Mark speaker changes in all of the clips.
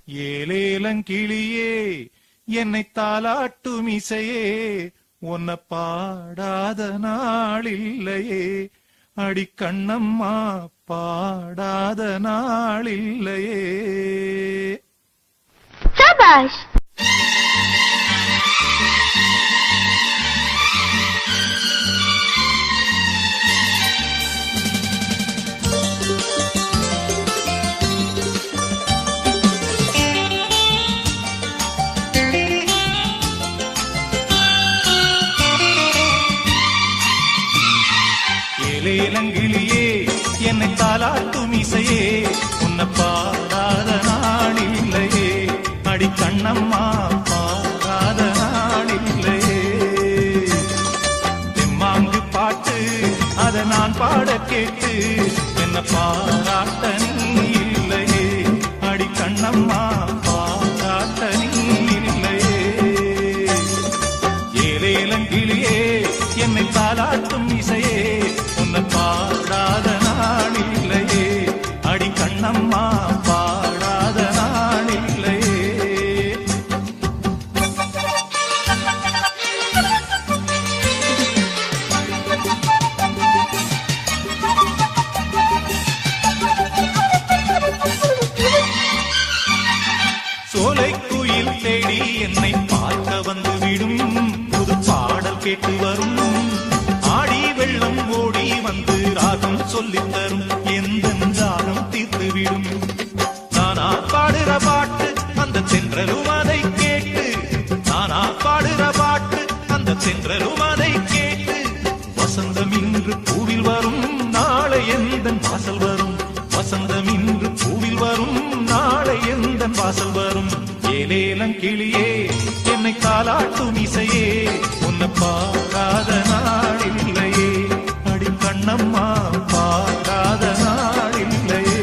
Speaker 1: ஏலேலங்கிளியே என்னை தாலாட்டும் இசையே உன்னை பாடாத நாளில்லையே அடி கண்ணம்மா பாடாத நாளில்லையே.
Speaker 2: சபாஷ்.
Speaker 1: ஏலேலங்கிளியே என்னை தாலாட்டும் இசையே உன்னை பாடாத நாளில்லையே அடி கண்ணம்மா பாடாத நாளில்லையே. தெம்மாங்கு பாட்டு அதை நான் பாட கேட்டு என்ன பாராட்ட நீ இல்லையே அடி கண்ணம்மா பாராட்ட நீ இல்லையே. ஏலேலங்கிளியே என்னை தாலாட்டும் இசையே பாடாத நாளில்லையே அடி கண்ணம்மா பாடாத நாளில்லையே. சோலை குயில் தேடி என்னை பார்க்க வந்து விடும் புது பாடல் கேட்டு வரும் ஆடி வெள்ளம் ஓடி வந்து ராகம் சொல்லித் தரும் எந்த ராகம் தீர்த்துவிடும். நானா பாடுற பாட்டு அந்த சென்றலும் அதை கேட்டு நானா பாடுற பாட்டு அந்த சென்றலும் அதை கேட்டு வசந்தம் இன்று பூவில் வரும் நாளை எந்த வாசல் வரும் வசந்தம் இன்று பூவில் வரும் நாளை எந்த வாசல் வரும். ஏலேலங்கிளியே என்னை தாலாட்டும் இசையே உன்னை பாடாத நாளில்லையே அடி கண்ணம்மா பாடாத நாளில்லையே.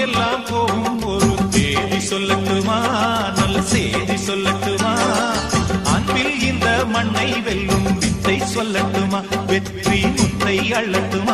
Speaker 1: எல்லாம் போகும் ஒரு தேதி சொல்லட்டுமா நல்ல செய்தி சொல்லட்டுமா அன்பில் இந்த மண்ணை வெல்லும் வித்தை சொல்லட்டுமா வெற்றி முத்தை அள்ளட்டுமா